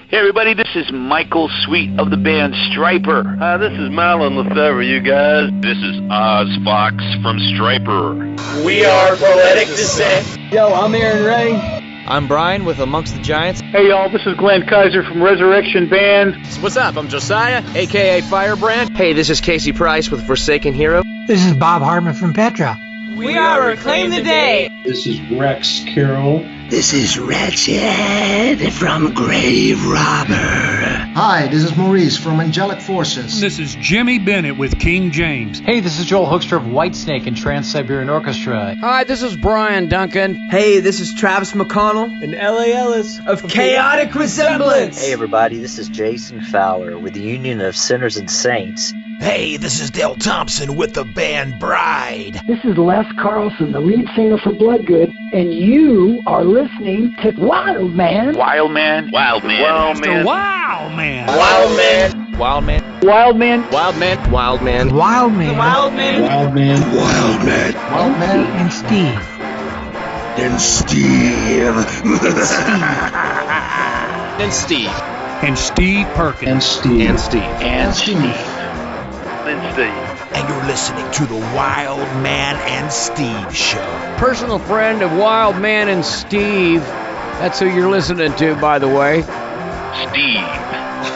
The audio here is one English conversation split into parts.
Hey everybody, this is Michael Sweet of the band Striper. This is Marlon Lefebvre, you guys. This is Oz Fox from Striper. We are Poetic Descent. Yo, I'm Aaron Ray. I'm Brian with Amongst the Giants. Hey y'all, this is Glenn Kaiser from Resurrection Band. What's up? I'm Josiah, a.k.a. Firebrand. Hey, this is Casey Price with Forsaken Hero. This is Bob Hartman from Petra. We are Reclaim the Day. This is Rex Carroll. This is Wretched from Grave Robber. Hi, this is Maurice from Angelic Forces. This is Jimmy Bennett with King James. Hey, this is Joel Hoekstra of Whitesnake and Trans-Siberian Orchestra. Hi, this is Brian Duncan. Hey, this is Travis McConnell and L.A. Ellis of Chaotic Resemblance. Hey everybody, this is Jason Fowler with the Union of Sinners and Saints. Hey, this is Dale Thompson with the band Bride. This is Les Carlson, the lead singer for Bloodgood, and you are listening to Wild Man. Wild Man. Wild Man. Wild Man. Wild Man. Wild Man. Wild Man. Wild Man. Wild Man. Wild Man. Wild Man. Wild Man. Wild Man. Wild Man. Wild Man. And Steve. And Steve. And Steve. And Steve Perkins. And Steve. And Steve. And Steve. And Steve. And you're listening to the Wild Man and Steve Show. Personal friend of Wild Man and Steve. That's who you're listening to, by the way. Steve.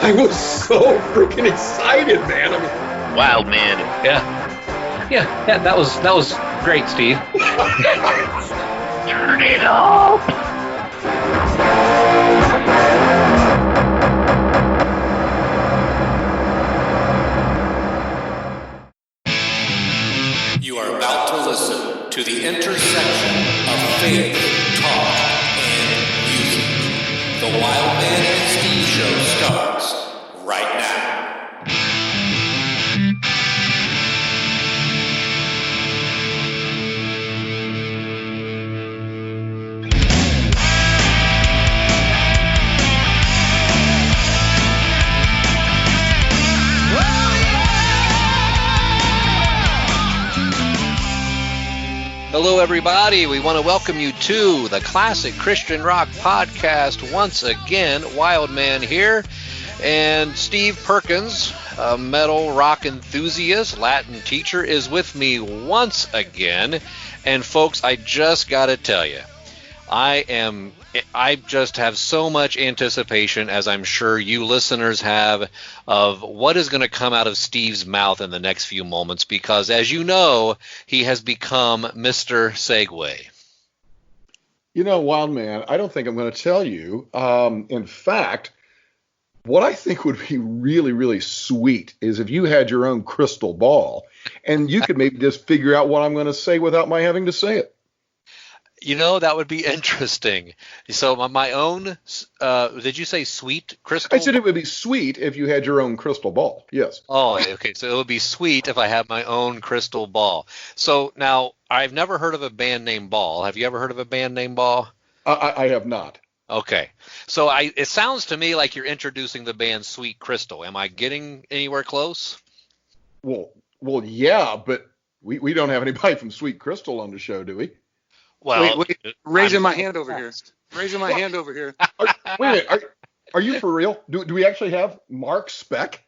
I was so freaking excited, man. I mean, Wild Man. Yeah, that was great, Steve. Turn it up. You are about to listen to the intersection of faith, talk, and music. The Wild Man and Steve Show starts right now. Hello, everybody. We want to welcome you to the Classic Christian Rock Podcast once again. Wild Man here. And Steve Perkins, a metal rock enthusiast, Latin teacher, is with me once again. And folks, I just got to tell you, I just have so much anticipation, as I'm sure you listeners have, of what is going to come out of Steve's mouth in the next few moments, because as you know, he has become Mr. Segway. You know, Wild Man, I don't think I'm going to tell you. In fact, what I think would be really, really sweet is if you had your own crystal ball and you could maybe just figure out what I'm going to say without my having to say it. You know, that would be interesting. So my own, did you say sweet crystal? I said it would be sweet if you had your own crystal ball. Yes. Oh, okay. So it would be sweet if I had my own crystal ball. So now, I've never heard of a band named Ball. Have you ever heard of a band named Ball? I have not. Okay. So it sounds to me like you're introducing the band Sweet Crystal. Am I getting anywhere close? Well, yeah, but we don't have anybody from Sweet Crystal on the show, do we? Well, wait. Raising my hand over here. Wait a minute. Are you for real? Do we actually have Marq Speck?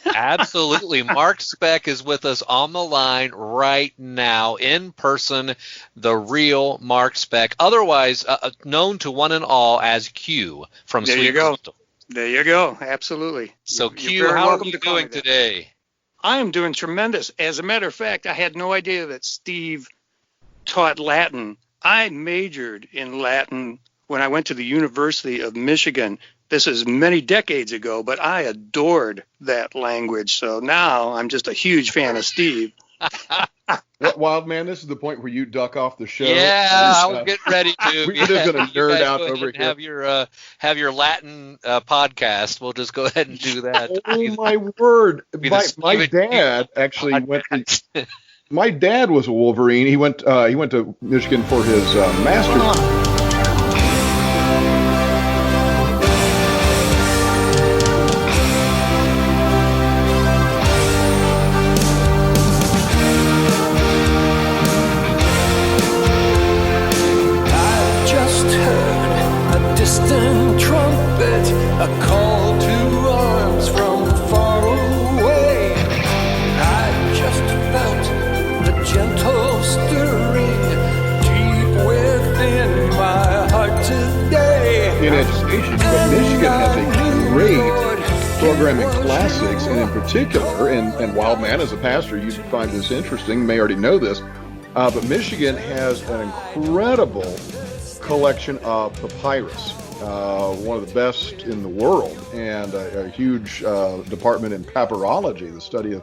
Absolutely. Marq Speck is with us on the line right now, in person, the real Marq Speck, otherwise known to one and all as Q from Sweet Crystal. There you go. Absolutely. So, Q, how are you doing today? I am doing tremendous. As a matter of fact, I had no idea that Steve taught Latin. I majored in Latin when I went to the University of Michigan. This is many decades ago, but I adored that language. So now I'm just a huge fan of Steve. Wild Man, this is the point where you duck off the show. Yeah, I was getting ready to. We're just going to nerd out over here. Have your Latin podcast. We'll just go ahead and do that. Oh, my word. My dad actually went to... My dad was a Wolverine. He went to Michigan for his master's. I just heard a distant trumpet education, but Michigan has a great program in classics, and in particular, and Wild Man, as a pastor, you find this interesting, you may already know this, but Michigan has an incredible collection of papyrus, one of the best in the world, and a huge department in papyrology, the study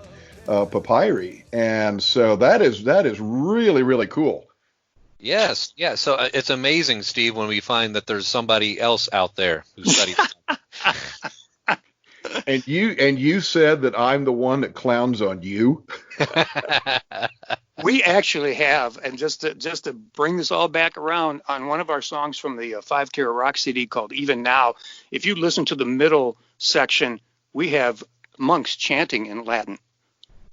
of papyri, and so that is really, really cool. Yes, yeah. So it's amazing, Steve, when we find that there's somebody else out there who studies. And you said that I'm the one that clowns on you. We actually have, and just to bring this all back around, on one of our songs from the 5 Carat Rock CD called Even Now, if you listen to the middle section, we have monks chanting in Latin.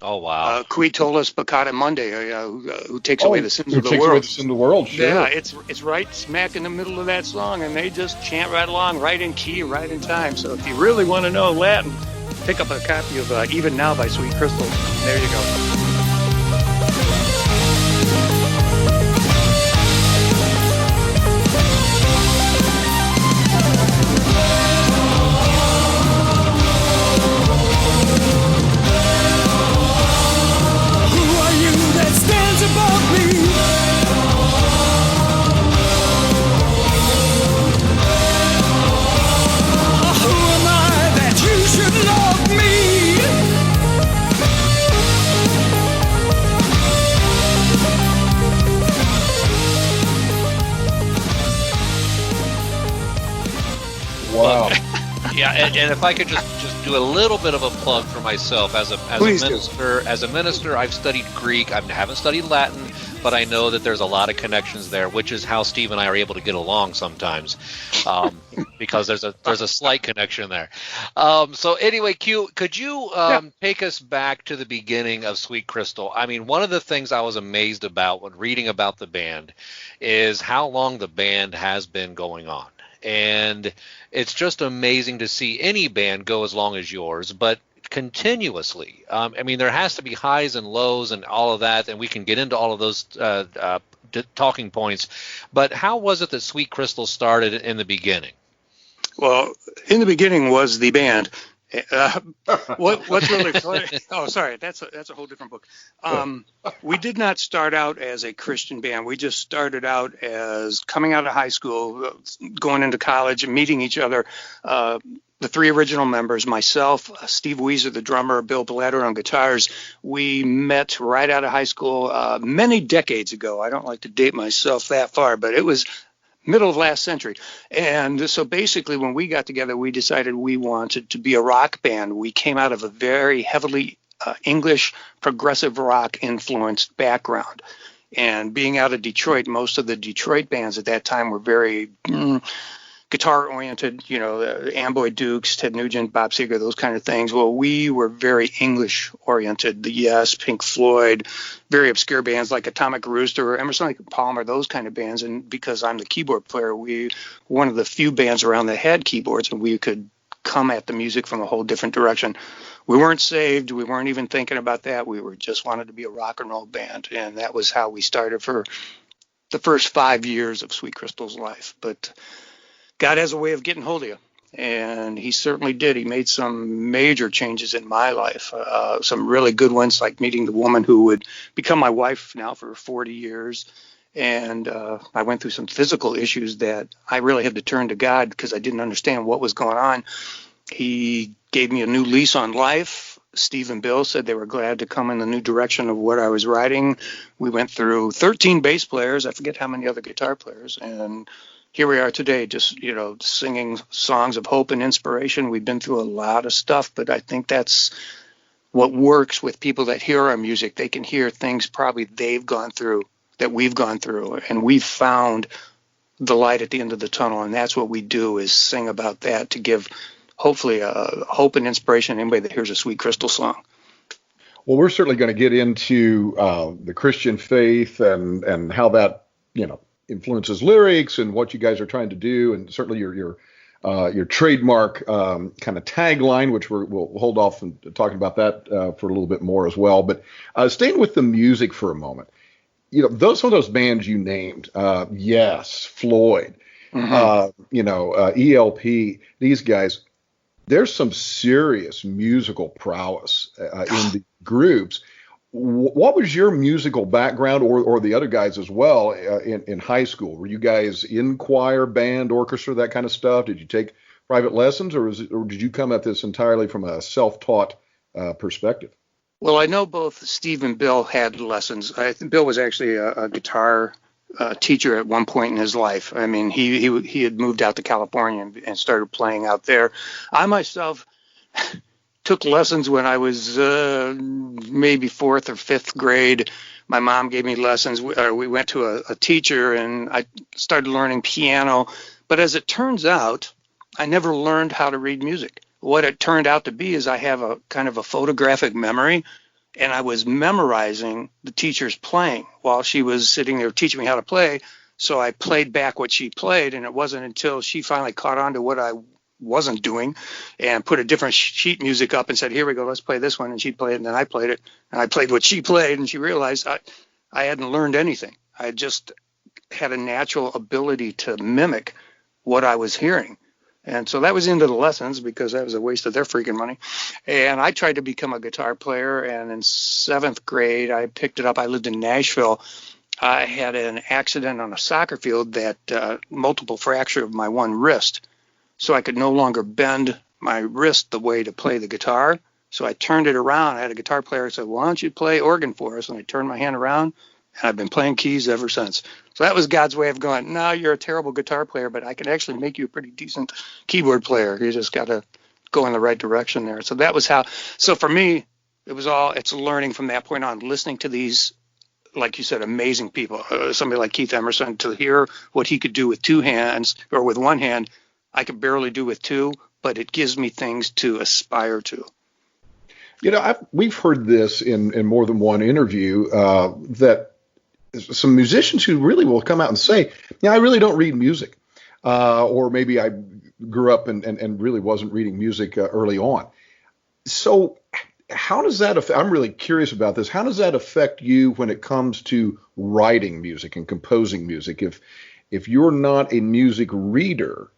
Oh, wow. Qui tollis peccata mundi, who takes away the sins of the world. Who takes away the sins of the world, sure. Yeah, it's right smack in the middle of that song, and they just chant right along, right in key, right in time. So if you really want to know Latin, pick up a copy of Even Now by Sweet Crystals. There you go. Wow. Yeah, and if I could just do a little bit of a plug for myself as a minister, I've studied Greek. I haven't studied Latin, but I know that there's a lot of connections there, which is how Steve and I are able to get along sometimes, because there's a slight connection there. So anyway, Q, could you take us back to the beginning of Sweet Crystal? I mean, one of the things I was amazed about when reading about the band is how long the band has been going on. And it's just amazing to see any band go as long as yours, but continuously. I mean, there has to be highs and lows and all of that, and we can get into all of those talking points. But how was it that Sweet Crystal started in the beginning? Well, in the beginning was the band. What's really funny? Oh, sorry, that's a whole different book. We did not start out as a Christian band. We just started out as coming out of high school, going into college, and meeting each other. The 3 original members, myself, Steve Weezer, the drummer, Bill Blatter on guitars, we met right out of high school many decades ago. I don't like to date myself that far, but it was middle of last century. And so basically when we got together, we decided we wanted to be a rock band. We came out of a very heavily English progressive rock influenced background. And being out of Detroit, most of the Detroit bands at that time were very guitar oriented, Amboy Dukes, Ted Nugent, Bob Seger, those kind of things. Well, we were very English oriented. The Yes, Pink Floyd, very obscure bands like Atomic Rooster, Emerson, Lake and Palmer, those kind of bands. And because I'm the keyboard player, we one of the few bands around that had keyboards, and we could come at the music from a whole different direction. We weren't saved. We weren't even thinking about that. We were just wanted to be a rock and roll band. And that was how we started for the first 5 years of Sweet Crystal's life. But God has a way of getting hold of you, and he certainly did. He made some major changes in my life, some really good ones, like meeting the woman who would become my wife now for 40 years. And I went through some physical issues that I really had to turn to God because I didn't understand what was going on. He gave me a new lease on life. Steve and Bill said they were glad to come in the new direction of what I was writing. We went through 13 bass players. I forget how many other guitar players. And here we are today, just, singing songs of hope and inspiration. We've been through a lot of stuff, but I think that's what works with people that hear our music. They can hear things probably they've gone through, that we've gone through, and we've found the light at the end of the tunnel, and that's what we do, is sing about that to give, hopefully, hope and inspiration to anybody that hears a Sweet Crystal song. Well, we're certainly going to get into the Christian faith and how that, influences lyrics and what you guys are trying to do, and certainly your trademark kind of tagline, which we'll hold off on talking about that for a little bit more as well. But staying with the music for a moment, some of those bands you named, Yes, Floyd, ELP, these guys, there's some serious musical prowess in the groups. What was your musical background, or the other guys as well, in high school? Were you guys in choir, band, orchestra, that kind of stuff? Did you take private lessons, or did you come at this entirely from a self-taught perspective? Well, I know both Steve and Bill had lessons. I think Bill was actually a guitar teacher at one point in his life. I mean, he had moved out to California and started playing out there. I myself took lessons when I was maybe 4th or 5th grade. My mom gave me lessons. We went to a teacher, and I started learning piano. But as it turns out, I never learned how to read music. What it turned out to be is I have a kind of a photographic memory, and I was memorizing the teacher's playing while she was sitting there teaching me how to play. So I played back what she played, and it wasn't until she finally caught on to what I wasn't doing and put a different sheet music up and said, here we go, let's play this one. And she played it, and then I played it, and I played what she played, and she realized I hadn't learned anything. I just had a natural ability to mimic what I was hearing. And so that was into the lessons, because that was a waste of their freaking money. And I tried to become a guitar player, and in 7th grade, I picked it up. I lived in Nashville. I had an accident on a soccer field that multiple fracture of my one wrist. So I could no longer bend my wrist the way to play the guitar. So I turned it around. I had a guitar player who said, why don't you play organ for us? And I turned my hand around, and I've been playing keys ever since. So that was God's way of going, no, you're a terrible guitar player, but I can actually make you a pretty decent keyboard player. You just got to go in the right direction there. So that was how. So for me, it's learning from that point on, listening to these, like you said, amazing people. Somebody like Keith Emerson, to hear what he could do with 2 hands or with 1 hand, I could barely do with 2, but it gives me things to aspire to. We've heard this in more than one interview, that some musicians who really will come out and say, I really don't read music. Or maybe I grew up and really wasn't reading music early on. So how does that affect, I'm really curious about this. How does that affect you when it comes to writing music and composing music? If you're not a music reader,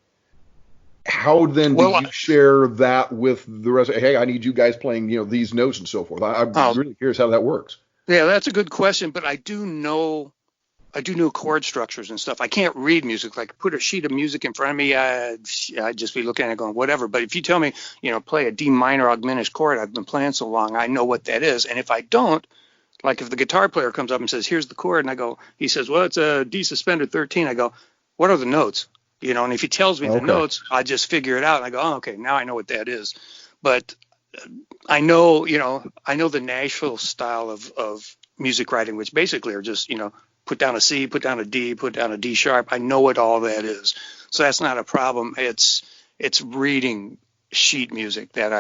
how then do you share that with the rest? Hey, I need you guys playing, these notes and so forth. I'm really curious how that works. Yeah, that's a good question, but I do know chord structures and stuff. I can't read music. Like, put a sheet of music in front of me, I'd just be looking at it going, whatever. But if you tell me, play a D minor augmented chord, I've been playing so long, I know what that is. And if I don't, like if the guitar player comes up and says, here's the chord, and he says, well, it's a D suspended 13. I go, what are the notes? And if he tells me the notes, I just figure it out. And I go, oh, okay, now I know what that is. But I know the Nashville style of music writing, which basically are just, put down a C, put down a D, put down a D sharp. I know what all that is. So that's not a problem. It's reading sheet music that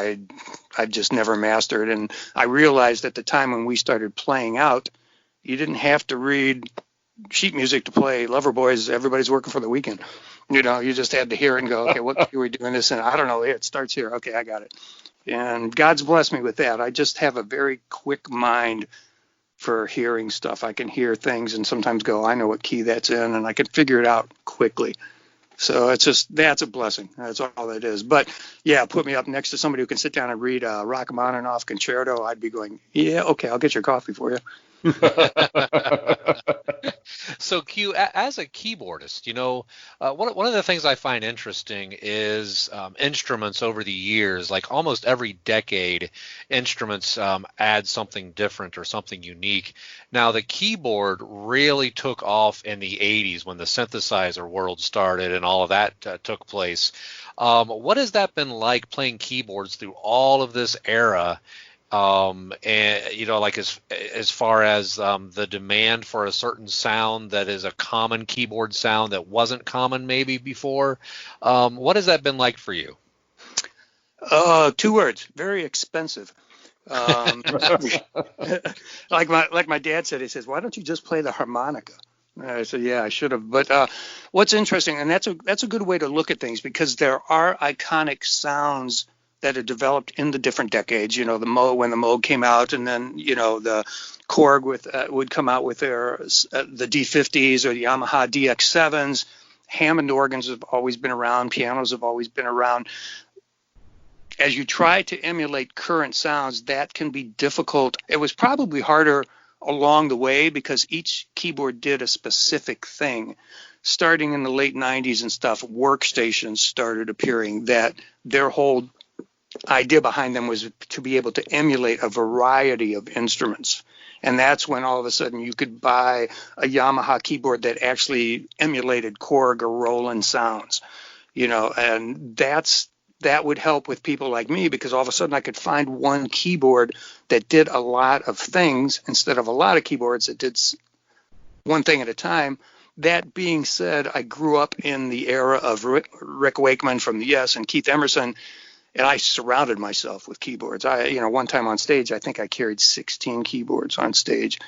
I've just never mastered. And I realized at the time when we started playing out, you didn't have to read sheet music to play Loverboys. Everybody's working for the weekend. You just had to hear it and go, okay, what key are we doing this in? I don't know. It starts here. Okay, I got it. And God's blessed me with that. I just have a very quick mind for hearing stuff. I can hear things and sometimes go, I know what key that's in, and I can figure it out quickly. So that's a blessing. That's all that is. But yeah, put me up next to somebody who can sit down and read a Rachmaninoff concerto. I'd be going, yeah, okay, I'll get your coffee for you. So Q, as a keyboardist, one of the things I find interesting is instruments over the years. Like almost every decade, instruments add something different or something unique. Now, the keyboard really took off in the 80s when the synthesizer world started and all of that took place. What has that been like, playing keyboards through all of this era? And like as far as the demand for a certain sound that is a common keyboard sound that wasn't common maybe before, what has that been like for you? 2 words: very expensive. Like my dad said, he says, why don't you just play the harmonica? I said, yeah, I should have. But what's interesting, and that's a good way to look at things, because there are iconic sounds that are developed in the different decades. The Moog, when the Moog came out, and then the Korg would come out with their the D50s or the Yamaha DX7s, Hammond organs have always been around. Pianos have always been around. As you try to emulate current sounds, that can be difficult. It was probably harder along the way because each keyboard did a specific thing. Starting in the late 90s and stuff, workstations started appearing that their whole idea behind them was to be able to emulate a variety of instruments. And that's when all of a sudden you could buy a Yamaha keyboard that actually emulated Korg or Roland sounds, and that would help with people like me because all of a sudden I could find one keyboard that did a lot of things instead of a lot of keyboards that did one thing at a time. That being said, I grew up in the era of Rick Wakeman from the Yes and Keith Emerson, and I surrounded myself with keyboards. One time on stage, I think I carried 16 keyboards on stage,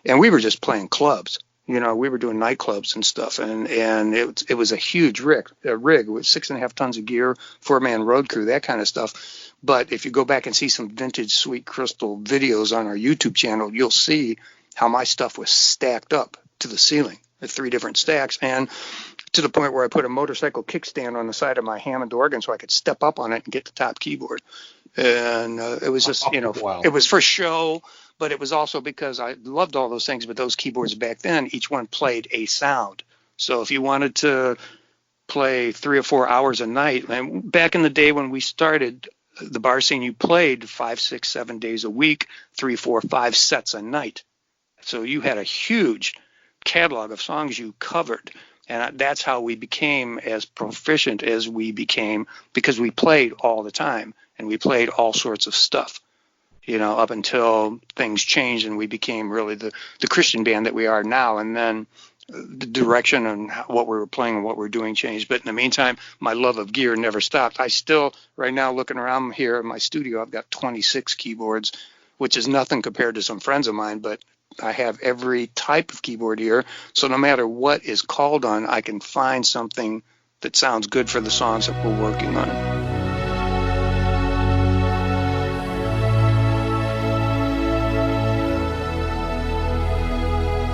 and we were just playing clubs. We were doing nightclubs and stuff, and it was a huge rig with 6.5 tons of gear, 4-man road crew, that kind of stuff. But if you go back and see some vintage Sweet Crystal videos on our YouTube channel, you'll see how my stuff was stacked up to the ceiling at 3 different stacks, and to the point where I put a motorcycle kickstand on the side of my Hammond organ so I could step up on it and get the top keyboard. And it was just, wow. It was for show, but it was also because I loved all those things. But those keyboards back then, each one played a sound. So if you wanted to play 3 or 4 hours a night, and back in the day when we started the bar scene, you played 5, 6, 7 days a week, 3, 4, 5 sets a night. So you had a huge catalog of songs you covered. And that's how we became as proficient as we became, because we played all the time and we played all sorts of stuff, up until things changed and we became really the Christian band that we are now. And then the direction and what we were playing and what we're doing changed. But in the meantime, my love of gear never stopped. I still, right now, looking around here in my studio, I've got 26 keyboards, which is nothing compared to some friends of mine, but I have every type of keyboard here, so no matter what is called on, I can find something that sounds good for the songs that we're working on.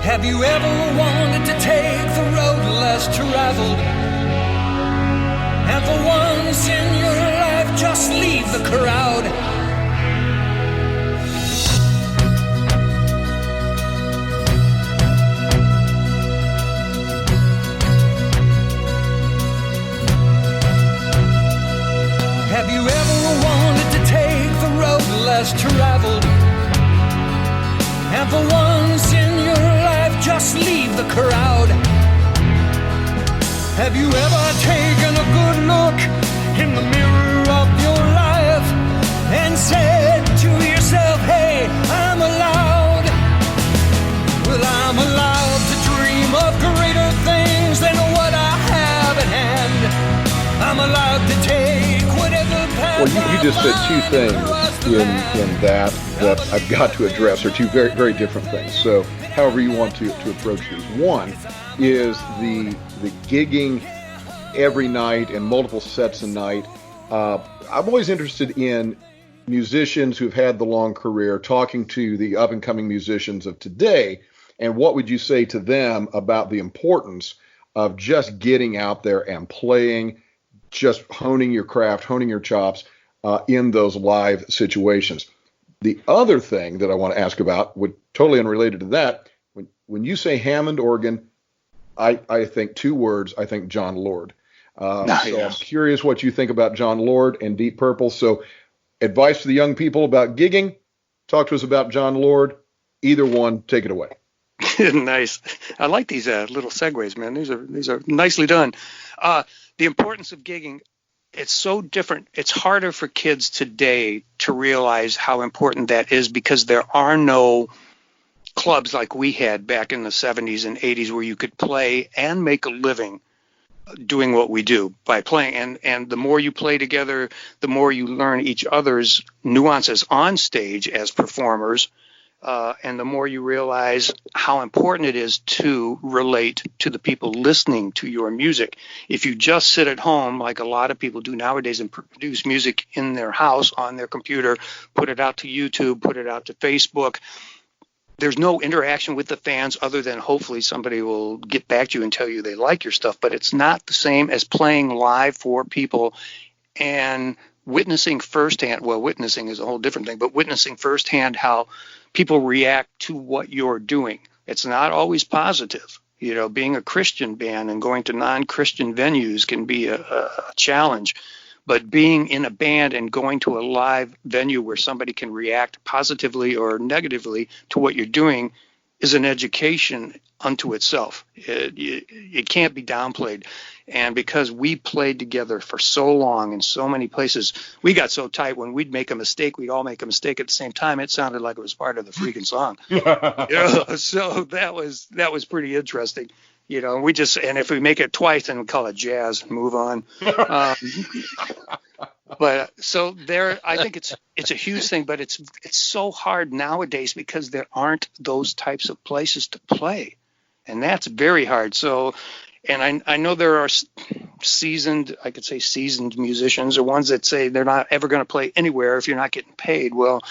Have you ever wanted to take the road less traveled? And for once in your life, just leave the crowd? Have you ever wanted to take the road less traveled? And for once in your life, just leave the crowd. Have you ever taken a good look in the mirror of your life and said to yourself, hey, I'm allowed? Well, I'm allowed to dream of greater things than what I have at hand. I'm allowed to take whatever path. Well, you just said 2 things in that I've got to address, are 2 very, very different things. So however you want to approach these. One is the gigging every night and multiple sets a night. I'm always interested in musicians who've had the long career, talking to the up-and-coming musicians of today, and what would you say to them about the importance of just getting out there and playing, just honing your craft, honing your chops in those live situations. The other thing that I want to ask about, totally unrelated to that, when you say Hammond organ, I think 2 words. I think John Lord. So I'm curious what you think about John Lord and Deep Purple. So advice to the young people about gigging, talk to us about John Lord. Either one, take it away. Nice. I like these little segues, man. These are nicely done. The importance of gigging, it's so different. It's harder for kids today to realize how important that is because there are no clubs like we had back in the 70s and 80s where you could play and make a living doing what we do by playing. And the more you play together, the more you learn each other's nuances on stage as performers. And the more you realize how important it is to relate to the people listening to your music. If you just sit at home, like a lot of people do nowadays, and produce music in their house on their computer, put it out to YouTube, put it out to Facebook, there's no interaction with the fans other than hopefully somebody will get back to you and tell you they like your stuff. But it's not the same as playing live for people and witnessing firsthand. Well, witnessing is a whole different thing, but witnessing firsthand how people react to what you're doing. It's not always positive. You know, being a Christian band and going to non-Christian venues can be a challenge. But being in a band and going to a live venue where somebody can react positively or negatively to what you're doing is an education unto itself. It can't be downplayed. And because we played together for so long in so many places, we got so tight when we'd make a mistake, we'd all make a mistake at the same time. It sounded like it was part of the freaking song. So that was pretty interesting. You know, and if we make it twice, then we call it jazz and move on. But so there, I think it's a huge thing, but it's so hard nowadays because there aren't those types of places to play, and that's very hard. So, and I know there are seasoned musicians or ones that say they're not ever going to play anywhere if you're not getting paid. Well,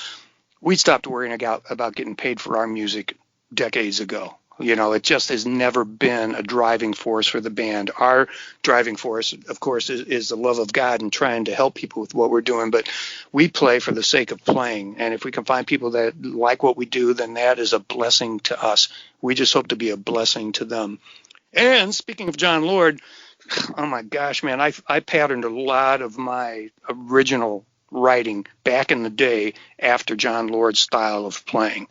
we stopped worrying about getting paid for our music decades ago. You know, it just has never been a driving force for the band. Our driving force, of course, is the love of God and trying to help people with what we're doing. But we play for the sake of playing. And if we can find people that like what we do, then that is a blessing to us. We just hope to be a blessing to them. And speaking of John Lord, oh my gosh, man, I patterned a lot of my original writing back in the day after John Lord's style of playing.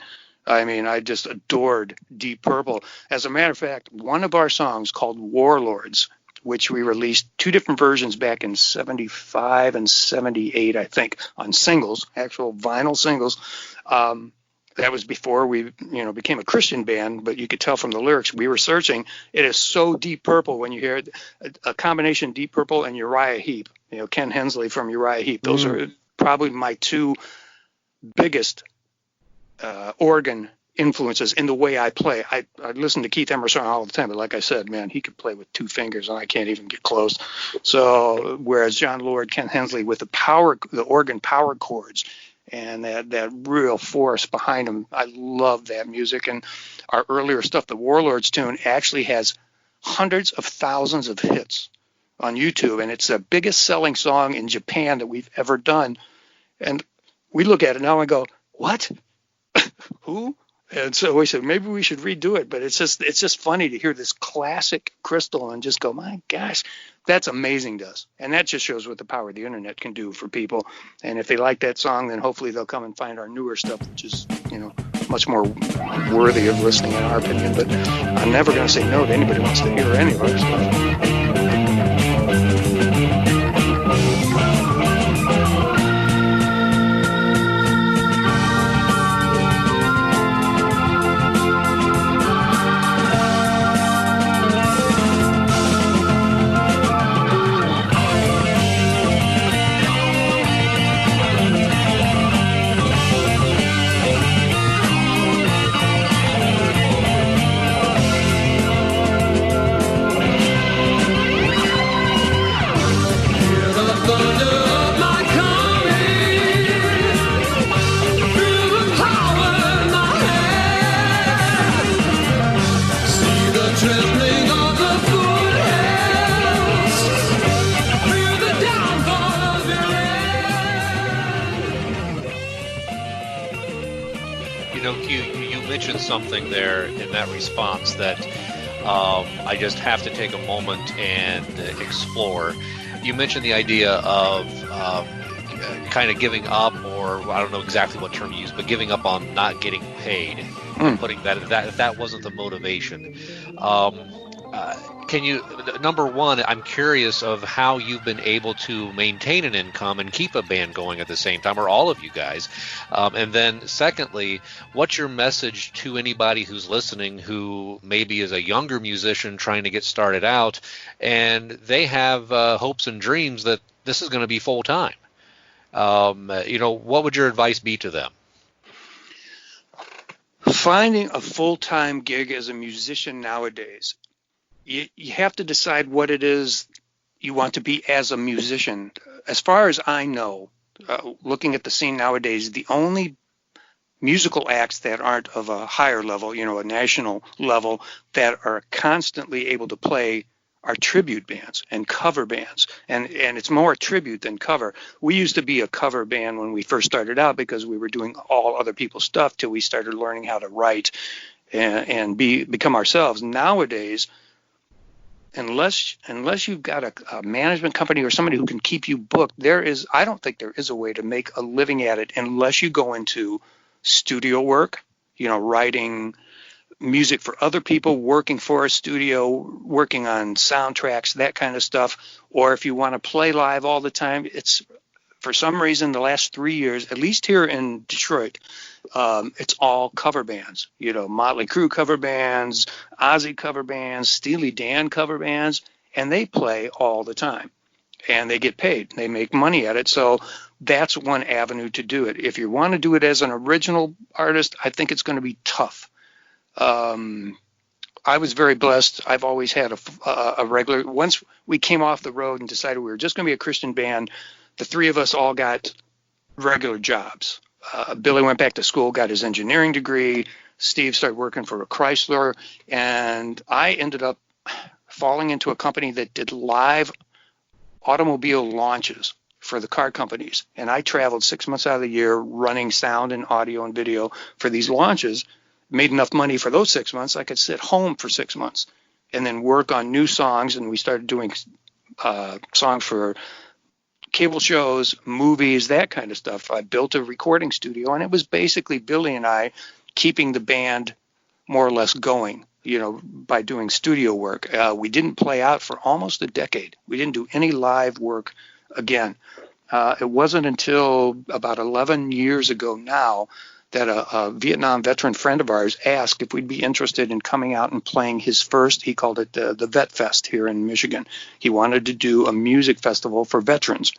I mean, I just adored Deep Purple. As a matter of fact, one of our songs called Warlords, which we released two different versions back in 75 and 78, I think, on singles, actual vinyl singles. That was before we, became a Christian band, but you could tell from the lyrics we were searching. It is so Deep Purple when you hear it, a combination Deep Purple and Uriah Heep, Ken Hensley from Uriah Heep. Those are probably my two biggest organ influences in the way I play. I listen to Keith Emerson all the time, but like I said, man, he could play with two fingers and I can't even get close. So whereas John Lord, Ken Hensley with the organ power chords and that real force behind him, I love that music. And our earlier stuff, the Warlords tune, actually has hundreds of thousands of hits on YouTube, and it's the biggest selling song in Japan that we've ever done. And we look at it now and go, what? Who? And so we said maybe we should redo it, but it's just funny to hear this classic Crystal and just go, my gosh, that's amazing to us. And that just shows what the power of the internet can do for people. And if they like that song, then hopefully they'll come and find our newer stuff, which is much more worthy of listening in our opinion. But I'm never going to say no to anybody who wants to hear any of our stuff. Something there in that response that I just have to take a moment and explore. You mentioned the idea of kind of giving up, or I don't know exactly what term you use, but giving up on not getting paid, putting that wasn't the motivation. Can you, number one, I'm curious of how you've been able to maintain an income and keep a band going at the same time, or all of you guys. And then secondly, what's your message to anybody who's listening who maybe is a younger musician trying to get started out and they have hopes and dreams that this is going to be full time? What would your advice be to them? Finding a full-time gig as a musician nowadays, you have to decide what it is you want to be as a musician. As far as I know, looking at the scene nowadays, the only musical acts that aren't of a higher level, a national level, that are constantly able to play are tribute bands and cover bands. And it's more tribute than cover. We used to be a cover band when we first started out because we were doing all other people's stuff till we started learning how to write and become ourselves. Nowadays, unless you've got a management company or somebody who can keep you booked, I don't think there is a way to make a living at it unless you go into studio work, writing music for other people, working for a studio, working on soundtracks, that kind of stuff. Or if you want to play live all the time, it's, for some reason, the last 3 years, at least here in Detroit, it's all cover bands. Motley Crue cover bands, Ozzy cover bands, Steely Dan cover bands, and they play all the time. And they get paid. They make money at it. So that's one avenue to do it. If you want to do it as an original artist, I think it's going to be tough. I was very blessed. I've always had a regular. Once we came off the road and decided we were just going to be a Christian band, the three of us all got regular jobs. Billy went back to school, got his engineering degree. Steve started working for a Chrysler, and I ended up falling into a company that did live automobile launches for the car companies. And I traveled 6 months out of the year running sound and audio and video for these launches. Made enough money for those 6 months, I could sit home for 6 months and then work on new songs. And we started doing songs for cable shows, movies, that kind of stuff. I built a recording studio, and it was basically Billy and I keeping the band more or less going, by doing studio work. We didn't play out for almost a decade. We didn't do any live work again. It wasn't until about 11 years ago now that a Vietnam veteran friend of ours asked if we'd be interested in coming out and playing his first, he called it the Vet Fest here in Michigan. He wanted to do a music festival for veterans.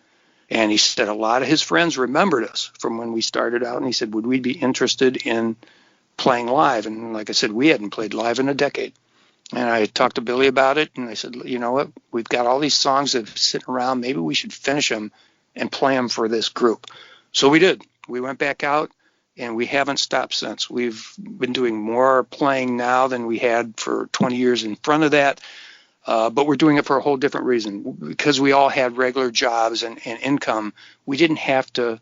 And he said a lot of his friends remembered us from when we started out. And he said, would we be interested in playing live? And like I said, we hadn't played live in a decade. And I talked to Billy about it. And I said, you know what? We've got all these songs that are sitting around. Maybe we should finish them and play them for this group. So we did. We went back out. And we haven't stopped since. We've been doing more playing now than we had for 20 years in front of that. But we're doing it for a whole different reason. Because we all had regular jobs and income, we didn't have to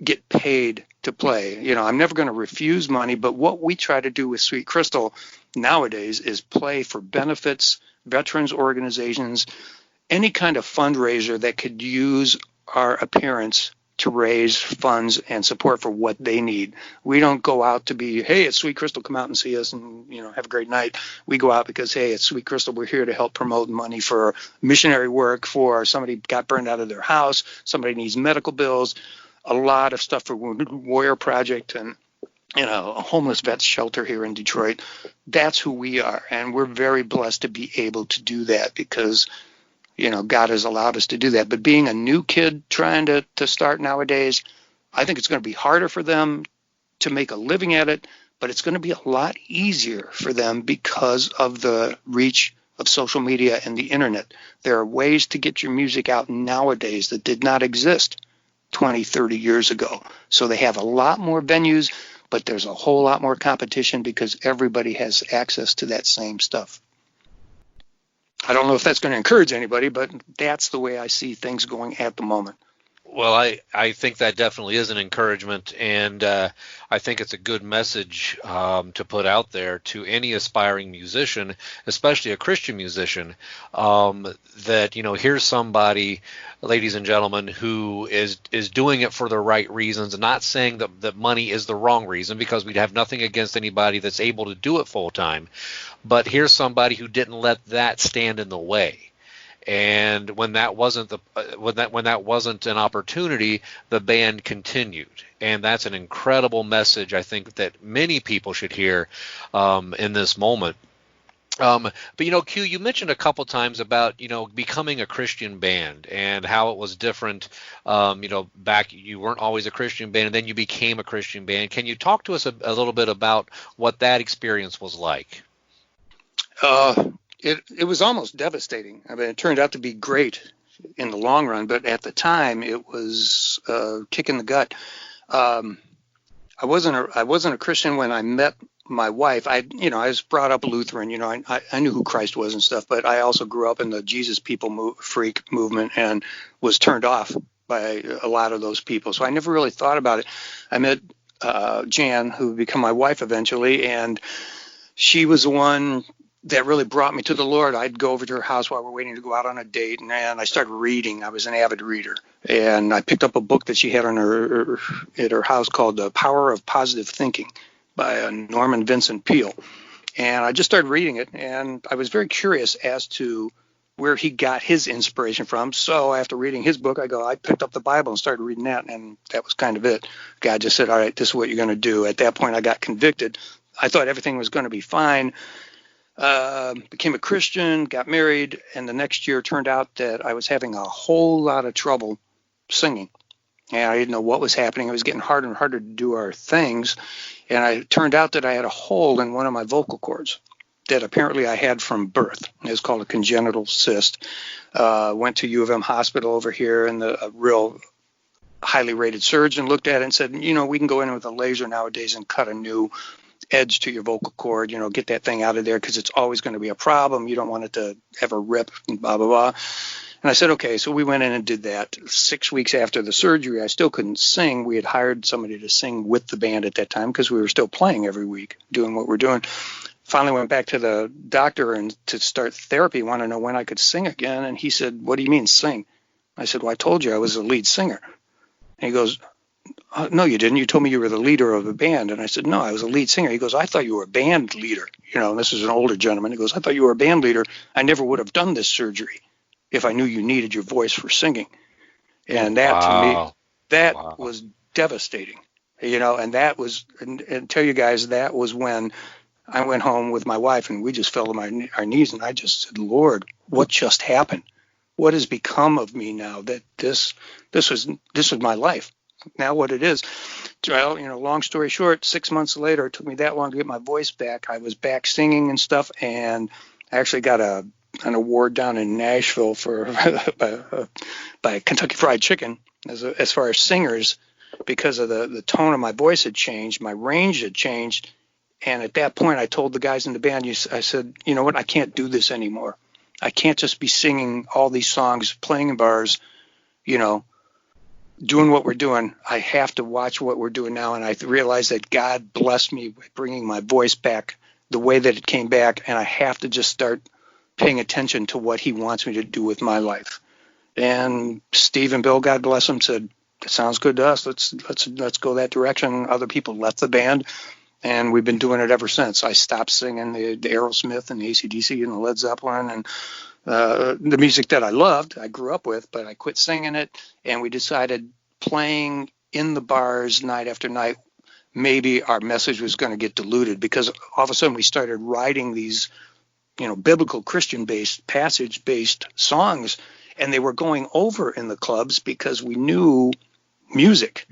get paid to play. I'm never going to refuse money. But what we try to do with Sweet Crystal nowadays is play for benefits, veterans organizations, any kind of fundraiser that could use our appearance to raise funds and support for what they need. We don't go out to be, hey, it's Sweet Crystal, come out and see us and have a great night. We go out because, hey, it's Sweet Crystal, we're here to help promote money for missionary work, for somebody got burned out of their house, somebody needs medical bills, a lot of stuff for Wounded Warrior Project and a homeless vets shelter here in Detroit. That's who we are, and we're very blessed to be able to do that because God has allowed us to do that. But being a new kid trying to start nowadays, I think it's going to be harder for them to make a living at it, but it's going to be a lot easier for them because of the reach of social media and the internet. There are ways to get your music out nowadays that did not exist 20, 30 years ago. So they have a lot more venues, but there's a whole lot more competition because everybody has access to that same stuff. I don't know if that's going to encourage anybody, but that's the way I see things going at the moment. Well, I think that definitely is an encouragement, and I think it's a good message to put out there to any aspiring musician, especially a Christian musician, that, here's somebody, ladies and gentlemen, who is doing it for the right reasons, and not saying that money is the wrong reason, because we'd have nothing against anybody that's able to do it full time. But here's somebody who didn't let that stand in the way. And when that wasn't an opportunity, the band continued, and that's an incredible message. I think that many people should hear in this moment. But Q, you mentioned a couple times about becoming a Christian band and how it was different. Back you weren't always a Christian band, and then you became a Christian band. Can you talk to us a little bit about what that experience was like? It was almost devastating. I mean, it turned out to be great in the long run, but at the time it was kick in the gut. I wasn't a Christian when I met my wife. I was brought up Lutheran. I knew who Christ was and stuff, but I also grew up in the Jesus people freak movement and was turned off by a lot of those people. So I never really thought about it. I met Jan, who would become my wife eventually, and she was the one that really brought me to the Lord. I'd go over to her house while we're waiting to go out on a date, and I started reading. I was an avid reader, and I picked up a book that she had at her house called The Power of Positive Thinking by Norman Vincent Peale. And I just started reading it, and I was very curious as to where he got his inspiration from. So after reading his book, I picked up the Bible and started reading that, and that was kind of it. God just said, all right, this is what you're going to do. At that point, I got convicted. I thought everything was going to be fine. Became a Christian, got married, and the next year turned out that I was having a whole lot of trouble singing. And I didn't know what was happening. It was getting harder and harder to do our things. And it turned out that I had a hole in one of my vocal cords that apparently I had from birth. It was called a congenital cyst. Went to U of M hospital over here, and a real highly rated surgeon looked at it and said, we can go in with a laser nowadays and cut a new edge to your vocal cord, get that thing out of there because it's always going to be a problem. You don't want it to ever rip and blah, blah, blah. And I said, okay. So we went in and did that. 6 weeks after the surgery, I still couldn't sing. We had hired somebody to sing with the band at that time because we were still playing every week, doing what we're doing. Finally went back to the doctor and to start therapy, wanted to know when I could sing again. And he said, what do you mean sing? I said, well, I told you I was a lead singer. And he goes, no, you didn't. You told me you were the leader of a band. And I said, no, I was a lead singer. He goes, I thought you were a band leader. And this is an older gentleman. He goes, I thought you were a band leader. I never would have done this surgery if I knew you needed your voice for singing. And that to me, was devastating, and that was, and tell you guys, that was when I went home with my wife and we just fell to our knees. And I just said, Lord, what just happened? What has become of me now that this was my life? Now what it is. Well, long story short, 6 months later, it took me that long to get my voice back. I was back singing and stuff, and I actually got an award down in Nashville for by Kentucky Fried Chicken as far as singers, because of the tone of my voice had changed, my range had changed. And at that point, I told the guys in the band, I said, you know what, I can't do this anymore. I can't just be singing all these songs, playing in bars, doing what we're doing. I have to watch what we're doing now. And I realized that God blessed me by bringing my voice back the way that it came back. And I have to just start paying attention to what he wants me to do with my life. And Steve and Bill, God bless them, said, that sounds good to us. Let's go that direction. Other people left the band, and we've been doing it ever since. I stopped singing the Aerosmith and the AC/DC and the Led Zeppelin and the music that I loved, I grew up with, but I quit singing it, and we decided playing in the bars night after night, maybe our message was going to get diluted, because all of a sudden we started writing these, biblical Christian-based, passage-based songs, and they were going over in the clubs because we knew music.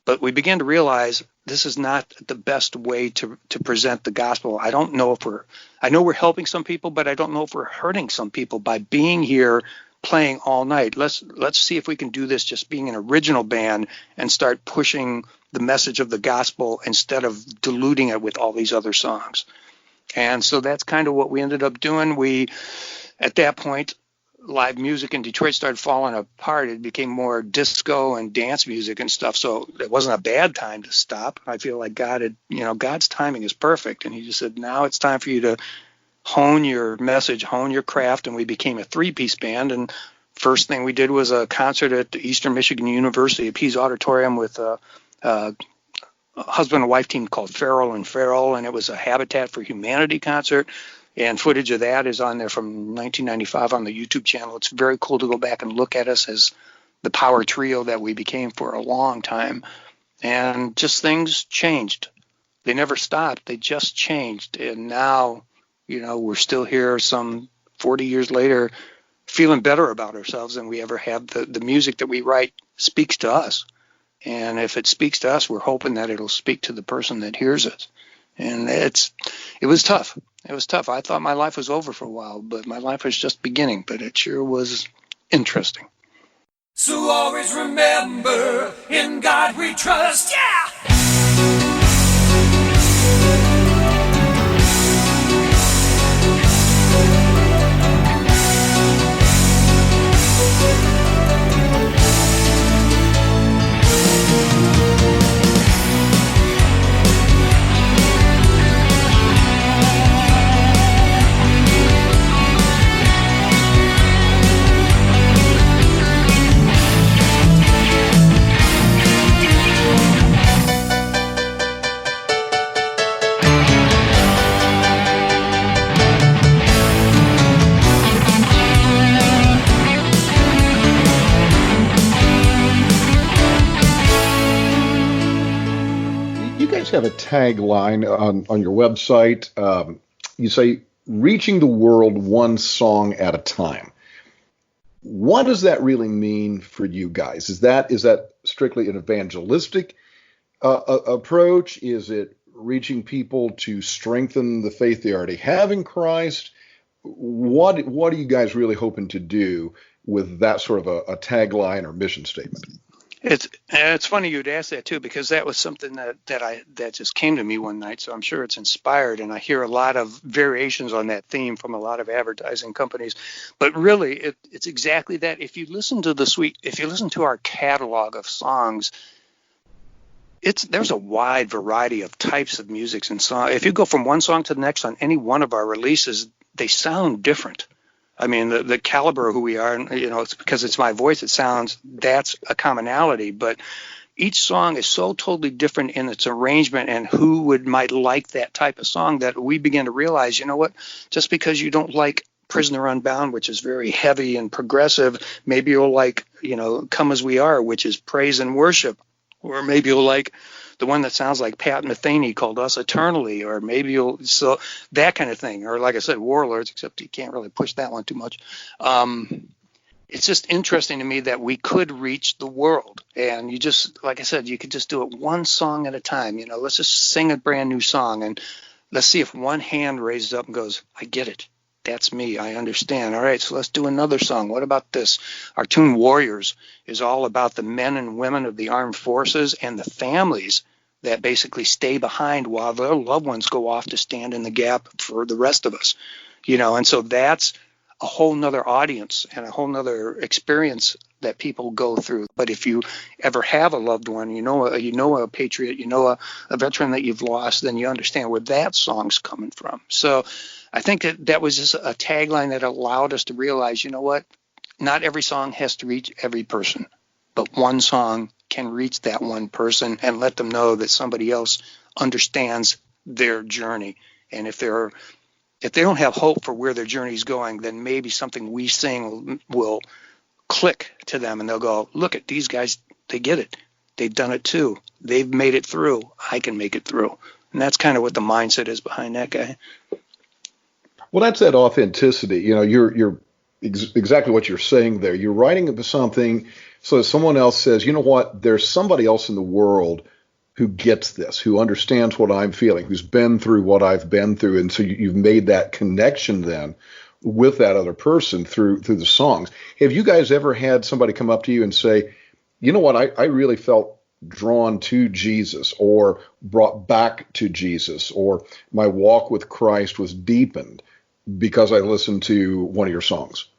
But we began to realize this is not the best way to present the gospel. I know we're helping some people, but I don't know if we're hurting some people by being here playing all night. Let's see if we can do this just being an original band and start pushing the message of the gospel instead of diluting it with all these other songs. And so that's kind of what we ended up doing. At that point, live music in Detroit started falling apart. It became more disco and dance music and stuff. So it wasn't a bad time to stop. I feel like God's timing is perfect. And he just said, now it's time for you to hone your message, hone your craft. And we became a 3-piece band. And first thing we did was a concert at the Eastern Michigan University, a Pease Auditorium, with a husband and wife team called Farrell and Farrell. And it was a Habitat for Humanity concert. And footage of that is on there from 1995 on the YouTube channel. It's very cool to go back and look at us as the power trio that we became for a long time. And just things changed. They never stopped. They just changed. And now, we're still here some 40 years later, feeling better about ourselves than we ever have. The music that we write speaks to us. And if it speaks to us, we're hoping that it'll speak to the person that hears it. And it was tough. It was tough. I thought my life was over for a while, but my life was just beginning. But it sure was interesting. So always remember, in God we trust, yeah! guys have a tagline on your website. You say, reaching the world one song at a time. What does that really mean for you guys? Is that strictly an evangelistic approach? Is it reaching people to strengthen the faith they already have in Christ? What are you guys really hoping to do with that sort of a tagline or mission statement? It's funny you'd ask that too, because that was something that just came to me one night. So I'm sure it's inspired, and I hear a lot of variations on that theme from a lot of advertising companies. But really, it's exactly that. If you listen to our catalog of songs, there's a wide variety of types of music and songs. If you go from one song to the next on any one of our releases, they sound different. I mean, the caliber of who we are, it's because it's my voice. That's a commonality. But each song is so totally different in its arrangement and who might like that type of song that we begin to realize, you know what, just because you don't like Prisoner Unbound, which is very heavy and progressive, maybe you'll like, Come As We Are, which is praise and worship. Or maybe you'll like the one that sounds like Pat Metheny called Us Eternally, or maybe so that kind of thing. Or like I said, Warlords, except you can't really push that one too much. It's just interesting to me that we could reach the world. And you just, like I said, you could just do it one song at a time. Let's just sing a brand new song and let's see if one hand raises up and goes, I get it. That's me. I understand. All right, so let's do another song. What about this? Our tune Warriors is all about the men and women of the armed forces and the families that basically stay behind while their loved ones go off to stand in the gap for the rest of us. And so that's a whole nother audience and a whole nother experience that people go through. But if you ever have a loved one, a patriot, a veteran that you've lost, then you understand where that song's coming from. So I think that was just a tagline that allowed us to realize, you know what, not every song has to reach every person, but one song can reach that one person and let them know that somebody else understands their journey. And if they don't have hope for where their journey is going, then maybe something we sing will click to them and they'll go, look at these guys, they get it. They've done it too. They've made it through. I can make it through. And that's kind of what the mindset is behind that guy. Well, that's that authenticity. You're exactly what you're saying there. You're writing about something so that someone else says, you know what, there's somebody else in the world who gets this, who understands what I'm feeling, who's been through what I've been through. And so you've made that connection then with that other person through the songs. Have you guys ever had somebody come up to you and say, you know what, I really felt drawn to Jesus or brought back to Jesus, or my walk with Christ was deepened because I listened to one of your songs?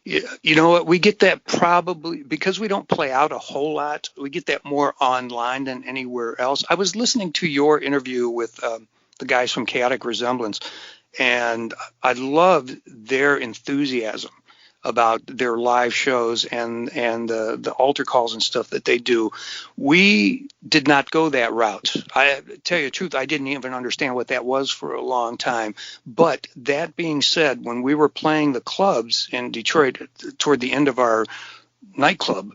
Yeah, you know what? We get that probably because we don't play out a whole lot. We get that more online than anywhere else. I was listening to your interview with the guys from Chaotic Resemblance, and I loved their enthusiasm about their live shows and the altar calls and stuff that they do. We did not go that route. I tell you the truth, I didn't even understand what that was for a long time. But that being said, when we were playing the clubs in Detroit toward the end of our nightclub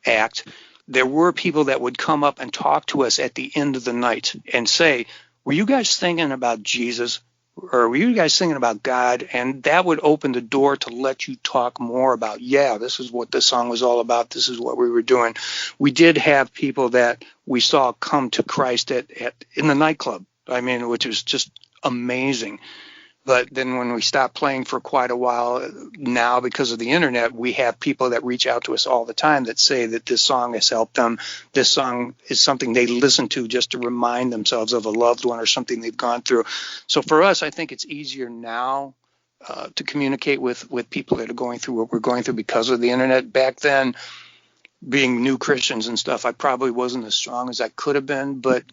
act, there were people that would come up and talk to us at the end of the night and say, were you guys thinking about Jesus? Or were you guys singing about God? And that would open the door to let you talk more about, this is what this song was all about. This is what we were doing. We did have people that we saw come to Christ in the nightclub, which was just amazing. But then when we stopped playing for quite a while, now because of the internet, we have people that reach out to us all the time that say that this song has helped them. This song is something they listen to just to remind themselves of a loved one or something they've gone through. So for us, I think it's easier now to communicate with people that are going through what we're going through because of the internet. Back then, being new Christians and stuff, I probably wasn't as strong as I could have been, but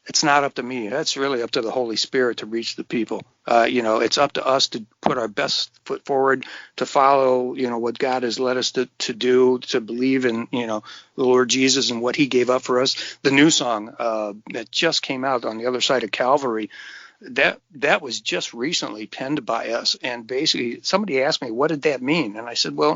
it's not up to me. That's really up to the Holy Spirit to reach the people. It's up to us to put our best foot forward, to follow, what God has led us to do, to believe in, the Lord Jesus and what he gave up for us. The new song that just came out, On the Other Side of Calvary, that was just recently penned by us. And basically somebody asked me, what did that mean? And I said, well,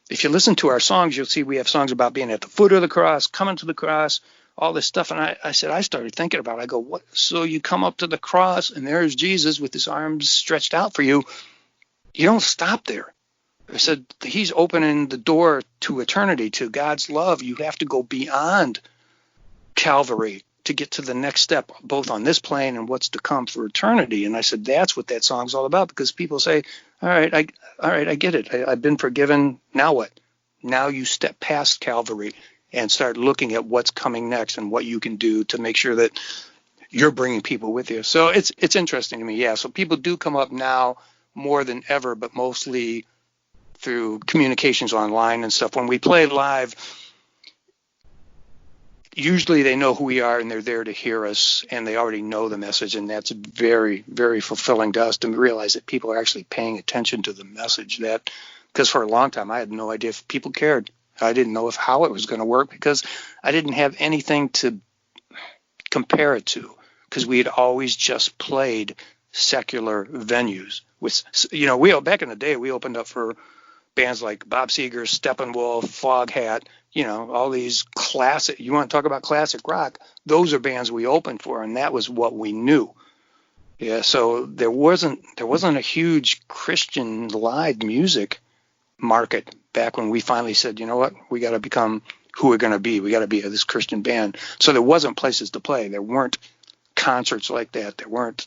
if you listen to our songs, you'll see we have songs about being at the foot of the cross, coming to the cross, all this stuff. And I said, I started thinking about it. I go, what? So you come up to the cross and there's Jesus with his arms stretched out for you. You don't stop there. I said, he's opening the door to eternity, to God's love. You have to go beyond Calvary to get to the next step, both on this plane and what's to come for eternity. And I said, that's what that song's all about, because people say, all right, I get it. I've been forgiven. Now what? Now you step past Calvary and start looking at what's coming next and what you can do to make sure that you're bringing people with you. So it's interesting to me. Yeah. So people do come up now more than ever, but mostly through communications online and stuff. When we play live, usually they know who we are and they're there to hear us, and they already know the message. And that's very, very fulfilling to us to realize that people are actually paying attention to the message. That, because for a long time, I had no idea if people cared. I didn't know how it was going to work, because I didn't have anything to compare it to, because we had always just played secular venues. With, we back in the day, we opened up for bands like Bob Seger's Steppenwolf, Foghat, all these classic, you want to talk about classic rock, those are bands we opened for, and that was what we knew. Yeah, so there wasn't a huge Christian live music market back when we finally said, you know what, we got to become who we're going to be. We got to be this Christian band. So there wasn't places to play. There weren't concerts like that. There weren't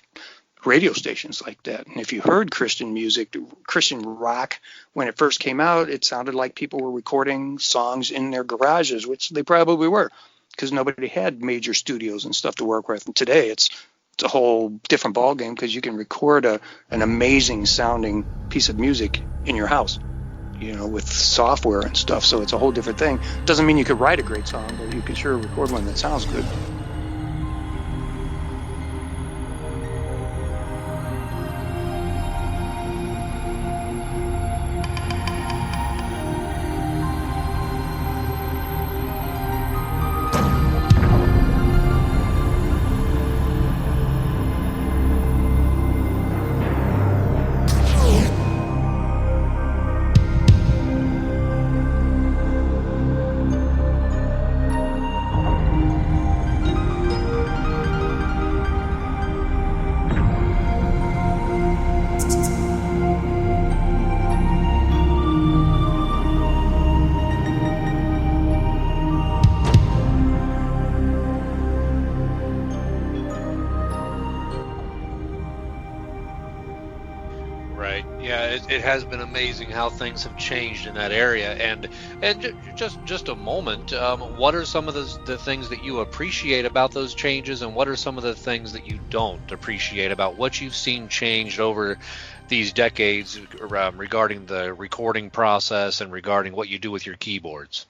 radio stations like that. And if you heard Christian music, Christian rock, when it first came out, it sounded like people were recording songs in their garages, which they probably were, because nobody had major studios and stuff to work with. And today it's a whole different ballgame, because you can record an amazing sounding piece of music in your house, with software and stuff. So it's a whole different thing. Doesn't mean you could write a great song, but you can sure record one that sounds good. It has been amazing how things have changed in that area. And just a moment, what are some of the things that you appreciate about those changes, and what are some of the things that you don't appreciate about what you've seen changed over these decades regarding the recording process and regarding what you do with your keyboards?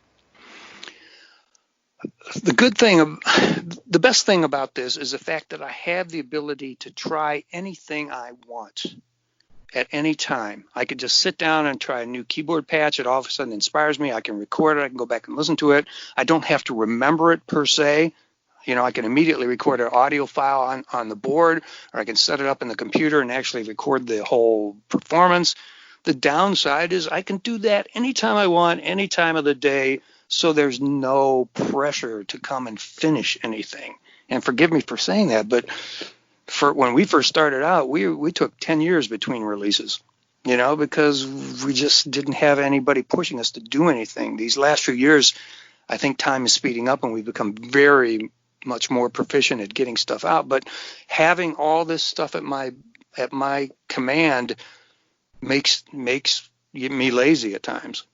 The best thing about this is the fact that I have the ability to try anything I want at any time. I could just sit down and try a new keyboard patch. It all of a sudden inspires me. I can record it. I can go back and listen to it. I don't have to remember it per se. I can immediately record an audio file on the board, or I can set it up in the computer and actually record the whole performance. The downside is I can do that anytime I want, any time of the day, so there's no pressure to come and finish anything. And forgive me for saying that, but for when we first started out, we took 10 years between releases, because we just didn't have anybody pushing us to do anything. These last few years, I think time is speeding up and we've become very much more proficient at getting stuff out. But having all this stuff at my command makes me lazy at times,